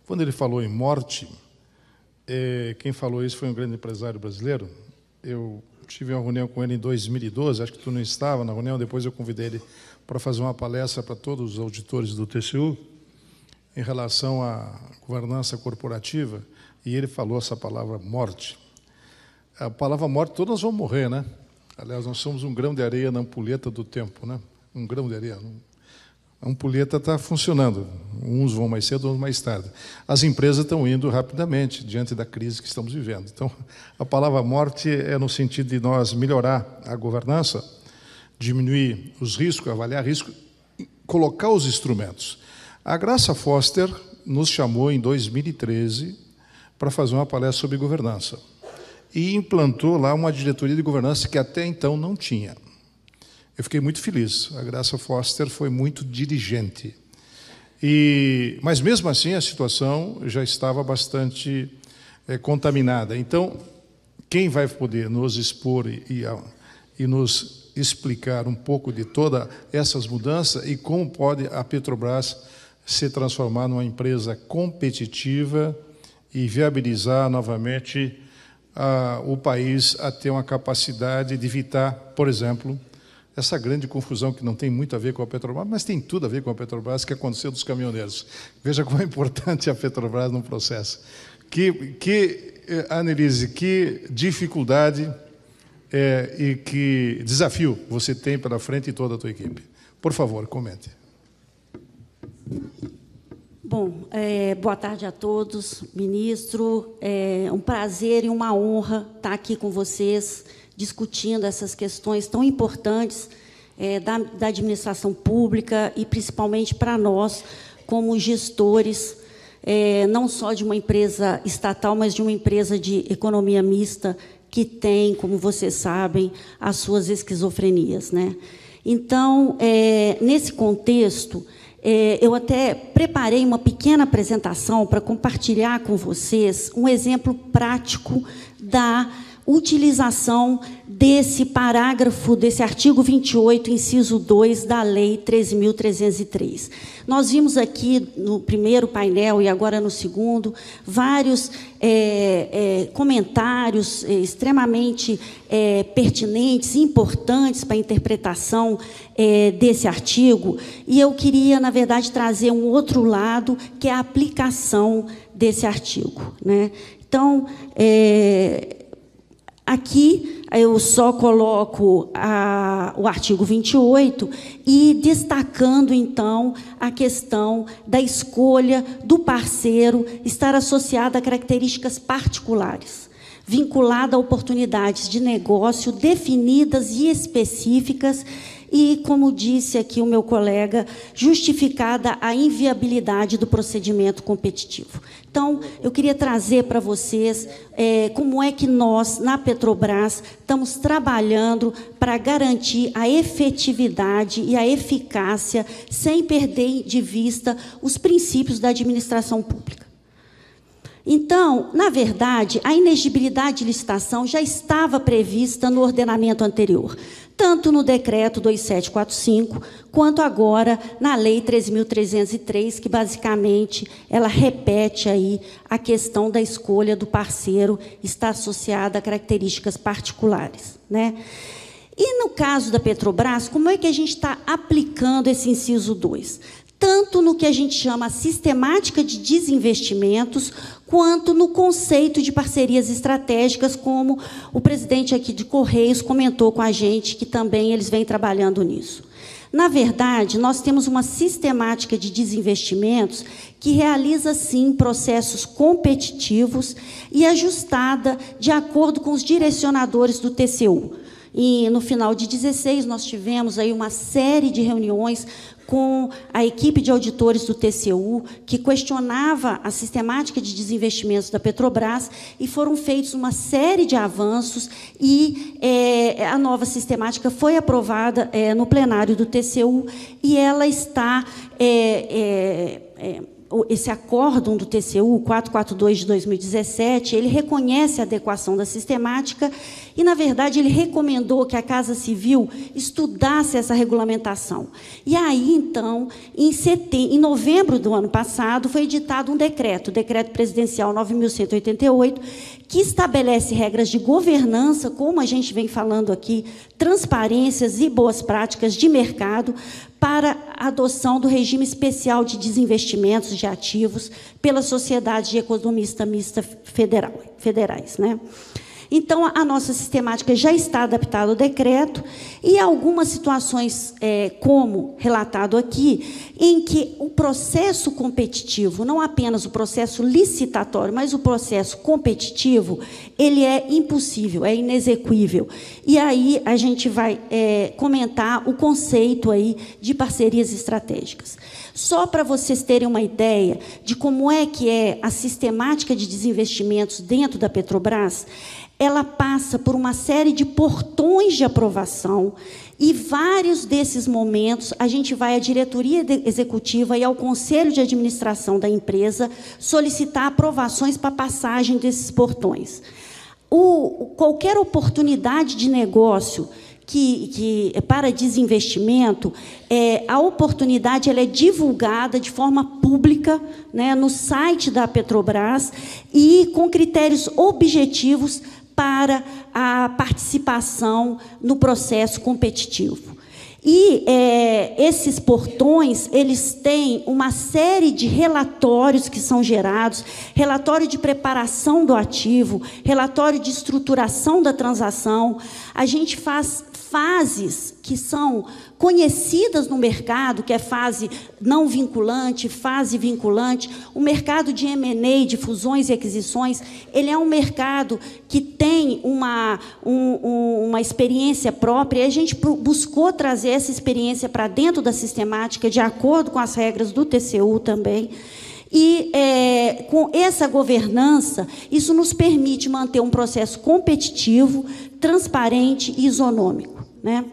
Quando ele falou em morte, quem falou isso foi um grande empresário brasileiro. Eu tive uma reunião com ele em 2012, acho que tu não estava na reunião, depois eu convidei ele para fazer uma palestra para todos os auditores do TCU em relação à governança corporativa, e ele falou essa palavra morte. A palavra morte, todos nós vamos morrer, né? Aliás, nós somos um grão de areia na ampulheta do tempo, né? Um grão de areia. A ampulheta está funcionando. Uns vão mais cedo, outros mais tarde. As empresas estão indo rapidamente diante da crise que estamos vivendo. Então, a palavra morte é no sentido de nós melhorar a governança, diminuir os riscos, avaliar riscos, colocar os instrumentos. A Graça Foster nos chamou em 2013 para fazer uma palestra sobre governança e implantou lá uma diretoria de governança que até então não tinha. Eu fiquei muito feliz. A Graça Foster foi muito dirigente. Mas, mesmo assim, a situação já estava bastante contaminada. Então, quem vai poder nos expor e nos explicar um pouco de todas essas mudanças e como pode a Petrobras se transformar numa empresa competitiva e viabilizar novamente o país a ter uma capacidade de evitar, por exemplo, essa grande confusão que não tem muito a ver com a Petrobras, mas tem tudo a ver com a Petrobras, que aconteceu dos caminhoneiros. Veja como é importante a Petrobras no processo. Annelise, que dificuldade e que desafio você tem pela frente e toda a tua equipe. Por favor, comente. Bom, boa tarde a todos, ministro. É um prazer e uma honra estar aqui com vocês, discutindo essas questões tão importantes da administração pública e, principalmente, para nós, como gestores, não só de uma empresa estatal, mas de uma empresa de economia mista que tem, como vocês sabem, as suas esquizofrenias, né? Então, nesse contexto, eu até preparei uma pequena apresentação para compartilhar com vocês um exemplo prático da utilização desse parágrafo, desse artigo 28, inciso 2 da Lei 13.303. Nós vimos aqui no primeiro painel e agora no segundo vários comentários extremamente pertinentes e importantes para a interpretação desse artigo, e eu queria, na verdade, trazer um outro lado, que é a aplicação desse artigo, né? Então, aqui eu só coloco o artigo 28 e destacando, então, a questão da escolha do parceiro estar associada a características particulares, vinculada a oportunidades de negócio definidas e específicas e, como disse aqui o meu colega, justificada a inviabilidade do procedimento competitivo. Então, eu queria trazer para vocês como é que nós, na Petrobras, estamos trabalhando para garantir a efetividade e a eficácia, sem perder de vista os princípios da administração pública. Então, na verdade, a inexigibilidade de licitação já estava prevista no ordenamento anterior, tanto no Decreto 2745, quanto agora na Lei 13.303, que, basicamente, ela repete aí a questão da escolha do parceiro está associada a características particulares, né? E, no caso da Petrobras, como é que a gente está aplicando esse inciso 2? Tanto no que a gente chama sistemática de desinvestimentos, quanto no conceito de parcerias estratégicas, como o presidente aqui de Correios comentou com a gente, que também eles vêm trabalhando nisso. Na verdade, nós temos uma sistemática de desinvestimentos que realiza, sim, processos competitivos e ajustada de acordo com os direcionadores do TCU. E, no final de 2016, nós tivemos aí uma série de reuniões com a equipe de auditores do TCU, que questionava a sistemática de desinvestimentos da Petrobras, e foram feitos uma série de avanços, e a nova sistemática foi aprovada no plenário do TCU, e ela está esse acórdão do TCU 442 de 2017, ele reconhece a adequação da sistemática e, na verdade, ele recomendou que a Casa Civil estudasse essa regulamentação. E aí, então, em novembro do ano passado, foi editado um decreto, o Decreto Presidencial 9.188, que estabelece regras de governança, como a gente vem falando aqui, transparências e boas práticas de mercado, para a adoção do regime especial de desinvestimentos de ativos pela Sociedade de Economista Mista Federais, né? Então, a nossa sistemática já está adaptada ao decreto e algumas situações, como relatado aqui, em que o processo competitivo, não apenas o processo licitatório, mas o processo competitivo, ele é impossível, é inexequível. E aí a gente vai comentar o conceito aí de parcerias estratégicas. Só para vocês terem uma ideia de como é que é a sistemática de desinvestimentos dentro da Petrobras, ela passa por uma série de portões de aprovação e vários desses momentos a gente vai à diretoria executiva e ao conselho de administração da empresa solicitar aprovações para passagem desses portões. Qualquer oportunidade de negócio que para desinvestimento, a oportunidade ela é divulgada de forma pública, né, no site da Petrobras e com critérios objetivos para a participação no processo competitivo. E esses portões, eles têm uma série de relatórios que são gerados, relatório de preparação do ativo, relatório de estruturação da transação. A gente faz fases que são conhecidas no mercado, que é fase não vinculante, fase vinculante. O mercado de M&A, de fusões e aquisições, ele é um mercado que tem uma experiência própria, e a gente buscou trazer essa experiência para dentro da sistemática, de acordo com as regras do TCU também. E, com essa governança, isso nos permite manter um processo competitivo, transparente e isonômico, né?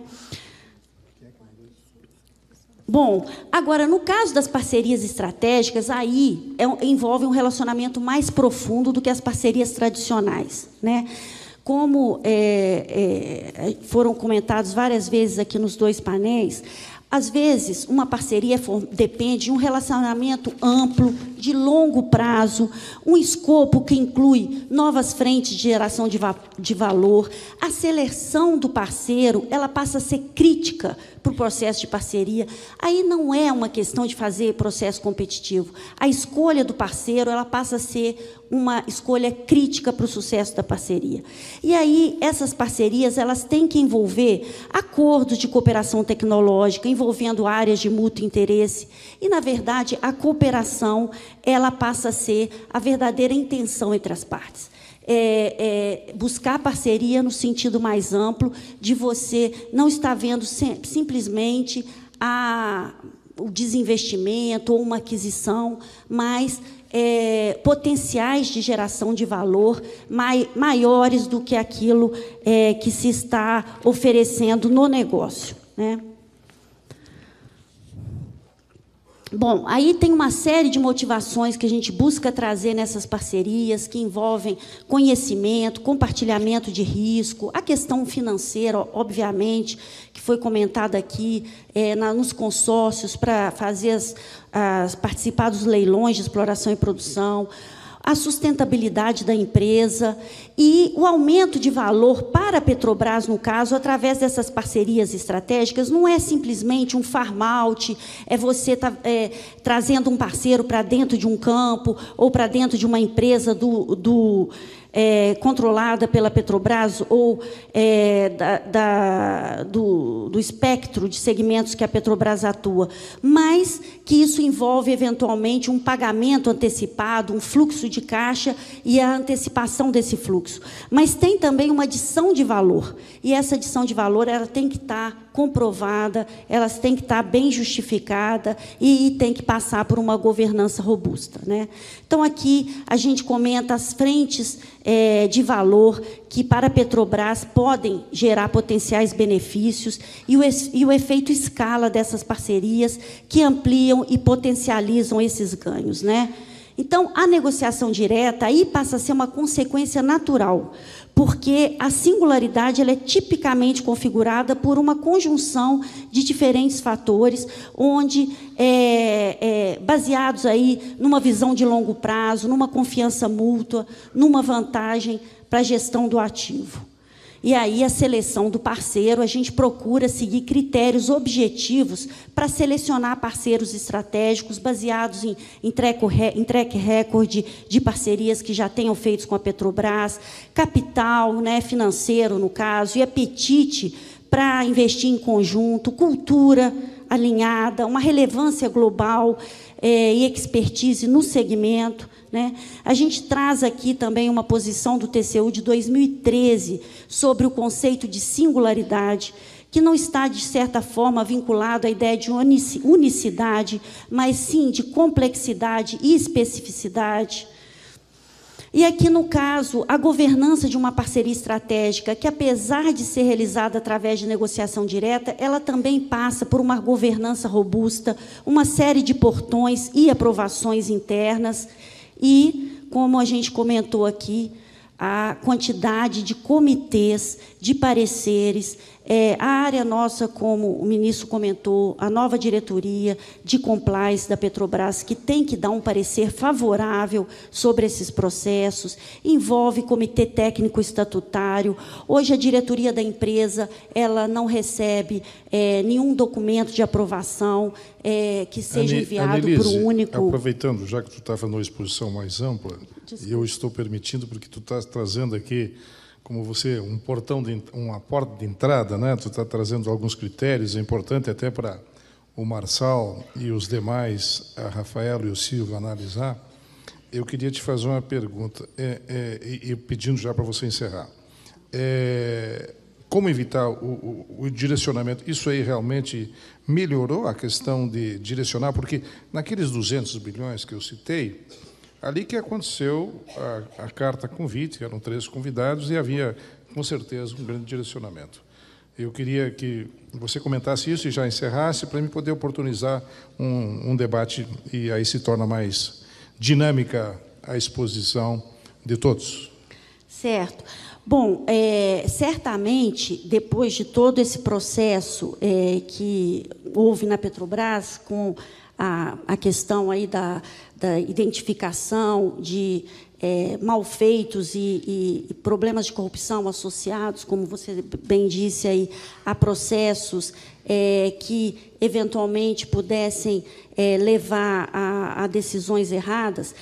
Bom, agora, no caso das parcerias estratégicas, aí envolve um relacionamento mais profundo do que as parcerias tradicionais, né? Como foram comentados várias vezes aqui nos dois painéis, às vezes, uma parceria depende de um relacionamento amplo, de longo prazo, um escopo que inclui novas frentes de geração de valor. A seleção do parceiro, ela passa a ser crítica para o processo de parceria. Aí não é uma questão de fazer processo competitivo. A escolha do parceiro, ela passa a ser uma escolha crítica para o sucesso da parceria. E aí, essas parcerias, elas têm que envolver acordos de cooperação tecnológica, envolvendo áreas de mútuo interesse. E, na verdade, a cooperação, ela passa a ser a verdadeira intenção entre as partes. Buscar parceria no sentido mais amplo de você não estar vendo simplesmente o desinvestimento ou uma aquisição, mas potenciais de geração de valor maiores do que aquilo que se está oferecendo no negócio, né? Bom, aí tem uma série de motivações que a gente busca trazer nessas parcerias, que envolvem conhecimento, compartilhamento de risco, a questão financeira, obviamente, que foi comentada aqui, nos consórcios para fazer participar dos leilões de exploração e produção, a sustentabilidade da empresa e o aumento de valor para a Petrobras, no caso, através dessas parcerias estratégicas, não é simplesmente um farm-out, é você trazendo um parceiro para dentro de um campo ou para dentro de uma empresa controlada pela Petrobras ou do espectro de segmentos que a Petrobras atua, mas que isso envolve, eventualmente, um pagamento antecipado, um fluxo de caixa e a antecipação desse fluxo. Mas tem também uma adição de valor, e essa adição de valor ela tem que estar comprovada, elas têm que estar bem justificadas e têm que passar por uma governança robusta, né? Então, aqui, a gente comenta as frentes de valor que, para a Petrobras, podem gerar potenciais benefícios e o efeito escala dessas parcerias que ampliam e potencializam esses ganhos, né? Então, a negociação direta aí passa a ser uma consequência natural, porque a singularidade ela é tipicamente configurada por uma conjunção de diferentes fatores, onde, baseados aí numa visão de longo prazo, numa confiança mútua, numa vantagem para a gestão do ativo. E aí, a seleção do parceiro, a gente procura seguir critérios objetivos para selecionar parceiros estratégicos baseados em track record de parcerias que já tenham feito com a Petrobras, capital, né, financeiro, no caso, e apetite para investir em conjunto, cultura alinhada, uma relevância global e expertise no segmento, né? A gente traz aqui também uma posição do TCU de 2013 sobre o conceito de singularidade, que não está, de certa forma, vinculado à ideia de unicidade, mas, sim, de complexidade e especificidade. E aqui, no caso, a governança de uma parceria estratégica, que, apesar de ser realizada através de negociação direta, ela também passa por uma governança robusta, uma série de portões e aprovações internas, e, como a gente comentou aqui, a quantidade de comitês, de pareceres, a área nossa, como o ministro comentou, a nova diretoria de compliance da Petrobras, que tem que dar um parecer favorável sobre esses processos, envolve comitê técnico estatutário. Hoje, a diretoria da empresa ela não recebe nenhum documento de aprovação que seja enviado por um único... Aproveitando, já que tu estava numa exposição mais ampla, e eu estou permitindo, porque tu estás trazendo aqui, como você, uma porta de entrada, né? Tu está trazendo alguns critérios, é importante até para o Marçal e os demais, a Rafaela e o Silvio, analisar. Eu queria te fazer uma pergunta, e pedindo já para você encerrar. Como evitar o direcionamento? Isso aí realmente melhorou a questão de direcionar? Porque naqueles 200 bilhões que eu citei, ali que aconteceu a carta convite, eram 3 convidados, e havia, com certeza, um grande direcionamento. Eu queria que você comentasse isso e já encerrasse, para mim poder oportunizar um debate, e aí se torna mais dinâmica a exposição de todos. Certo. Bom, certamente, depois de todo esse processo que houve na Petrobras, com a questão aí da identificação de malfeitos e problemas de corrupção associados, como você bem disse, aí, a processos que, eventualmente, pudessem levar a decisões erradas,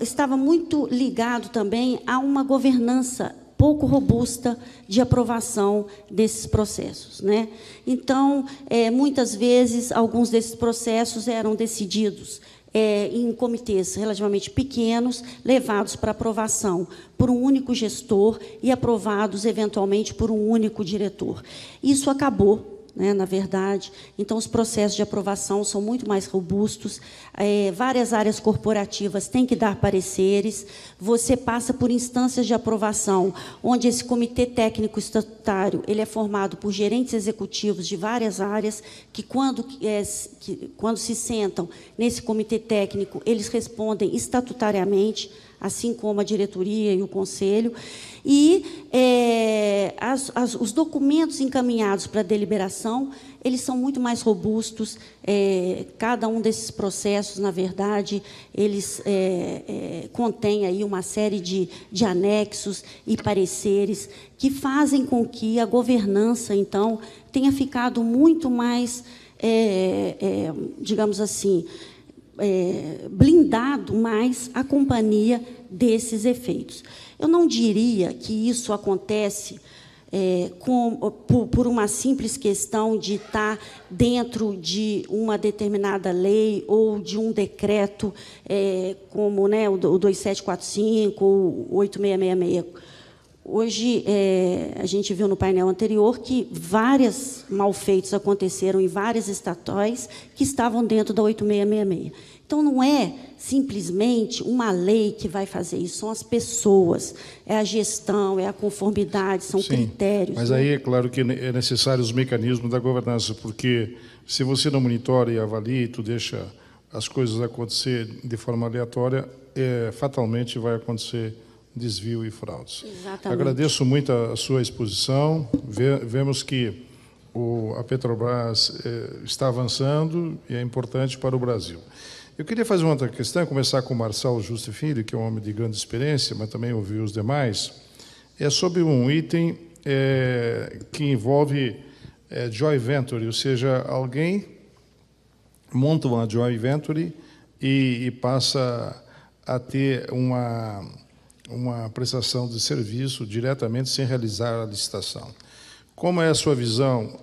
estava muito ligado também a uma governança pouco robusta de aprovação desses processos, né? Então, muitas vezes, alguns desses processos eram decididos em comitês relativamente pequenos, levados para aprovação por um único gestor e aprovados, eventualmente, por um único diretor. Isso acabou, né, na verdade. Então, os processos de aprovação são muito mais robustos. Várias áreas corporativas têm que dar pareceres. Você passa por instâncias de aprovação, onde esse comitê técnico estatutário ele é formado por gerentes executivos de várias áreas, que, quando se sentam nesse comitê técnico, eles respondem estatutariamente, assim como a diretoria e o conselho, e os documentos encaminhados para a deliberação, eles são muito mais robustos. Cada um desses processos, na verdade, eles contêm aí uma série de anexos e pareceres que fazem com que a governança, então, tenha ficado muito mais, digamos assim, blindado mais a companhia desses efeitos. Eu não diria que isso acontece por uma simples questão de estar dentro de uma determinada lei ou de um decreto, como, né, o 2745 ou o 8666. Hoje, a gente viu no painel anterior que vários malfeitos aconteceram em várias estatais que estavam dentro da 8666. Então, não é simplesmente uma lei que vai fazer isso, são as pessoas, é a gestão, é a conformidade, são critérios. Mas aí é claro que é necessário os mecanismos da governança, porque se você não monitora e avalia e tu deixa as coisas acontecer de forma aleatória, fatalmente vai acontecer desvio e fraudes. Exatamente. Agradeço muito a sua exposição. Vemos que a Petrobras está avançando e é importante para o Brasil. Eu queria fazer uma outra questão, começar com o Marçal Juste Filho, que é um homem de grande experiência, mas também ouvir os demais. É sobre um item que envolve joint venture, ou seja, alguém monta uma joint venture e passa a ter uma prestação de serviço diretamente sem realizar a licitação. Como é a sua visão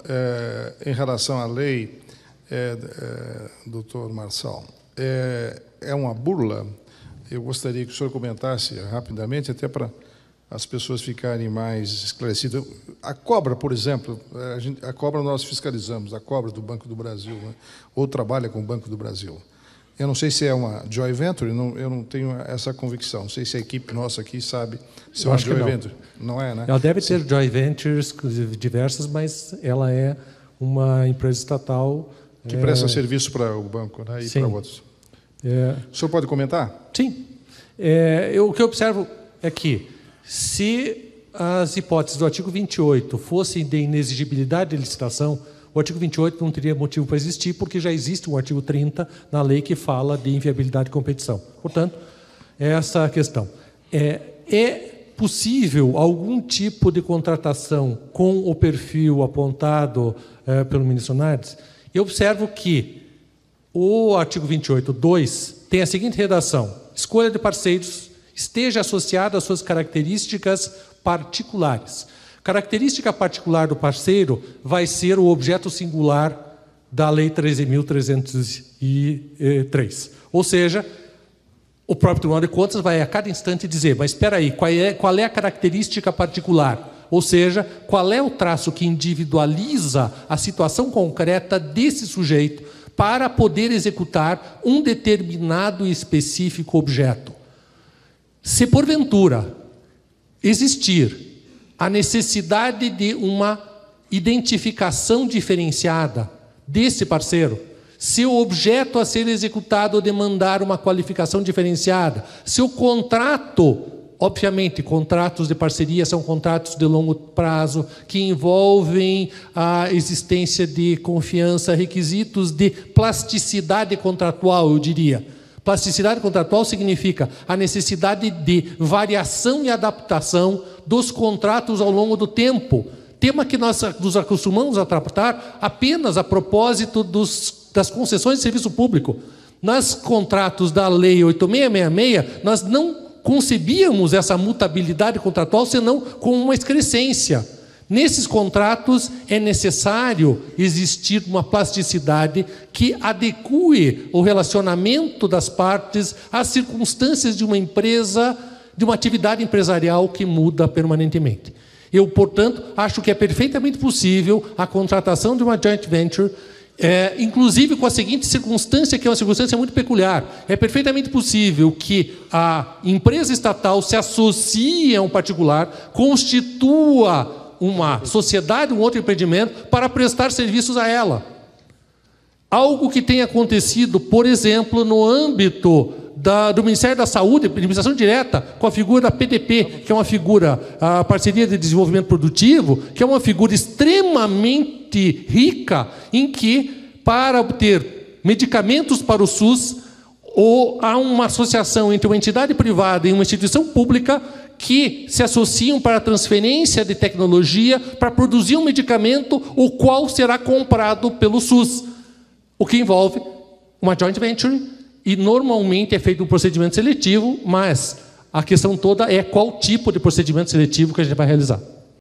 em relação à lei, doutor Marçal? É uma burla? Eu gostaria que o senhor comentasse rapidamente, até para as pessoas ficarem mais esclarecidas. A cobra, por exemplo, a cobra nós fiscalizamos, a cobra do Banco do Brasil, né? Ou trabalha com o Banco do Brasil. Eu não sei se é uma joint venture, eu não tenho essa convicção. Não sei se a equipe nossa aqui sabe se é uma joint venture. Não é, né? Ela deve ter joint ventures diversas, mas ela é uma empresa estatal que presta serviço para o banco, né, e para outros. O senhor pode comentar? Sim. O que eu observo é que, se as hipóteses do artigo 28 fossem de inexigibilidade de licitação, o artigo 28 não teria motivo para existir, porque já existe um artigo 30 na lei que fala de inviabilidade de competição. Portanto, essa questão. É possível algum tipo de contratação com o perfil apontado pelo ministro Nardes? Eu observo que o artigo 28.2 tem a seguinte redação: escolha de parceiros esteja associada às suas características particulares. Característica particular do parceiro vai ser o objeto singular da Lei 13.303. Ou seja, o próprio Tribunal de Contas vai a cada instante dizer, mas espera aí, qual é a característica particular? Ou seja, qual é o traço que individualiza a situação concreta desse sujeito para poder executar um determinado e específico objeto? Se porventura existir a necessidade de uma identificação diferenciada desse parceiro, se o objeto a ser executado demandar uma qualificação diferenciada, se o contrato, obviamente, contratos de parceria são contratos de longo prazo que envolvem a existência de confiança, requisitos de plasticidade contratual, eu diria. Plasticidade contratual significa a necessidade de variação e adaptação dos contratos ao longo do tempo, tema que nós nos acostumamos a tratar apenas a propósito das concessões de serviço público. Nos contratos da Lei 8666, nós não concebíamos essa mutabilidade contratual senão com uma excrescência. Nesses contratos é necessário existir uma plasticidade que adeque o relacionamento das partes às circunstâncias de uma empresa, de uma atividade empresarial que muda permanentemente. Eu, portanto, acho que é perfeitamente possível a contratação de uma joint venture, inclusive com a seguinte circunstância, que é uma circunstância muito peculiar. É perfeitamente possível que a empresa estatal se associe a um particular, constitua uma sociedade, um outro empreendimento, para prestar serviços a ela. Algo que tem acontecido, por exemplo, no âmbito do Ministério da Saúde, administração direta, com a figura da PDP, que é uma figura, a Parceria de Desenvolvimento Produtivo, que é uma figura extremamente rica, em que, para obter medicamentos para o SUS, há uma associação entre uma entidade privada e uma instituição pública que se associam para a transferência de tecnologia para produzir um medicamento, o qual será comprado pelo SUS, o que envolve uma joint venture, e normalmente é feito um procedimento seletivo, mas a questão toda é qual tipo de procedimento seletivo que a gente vai realizar.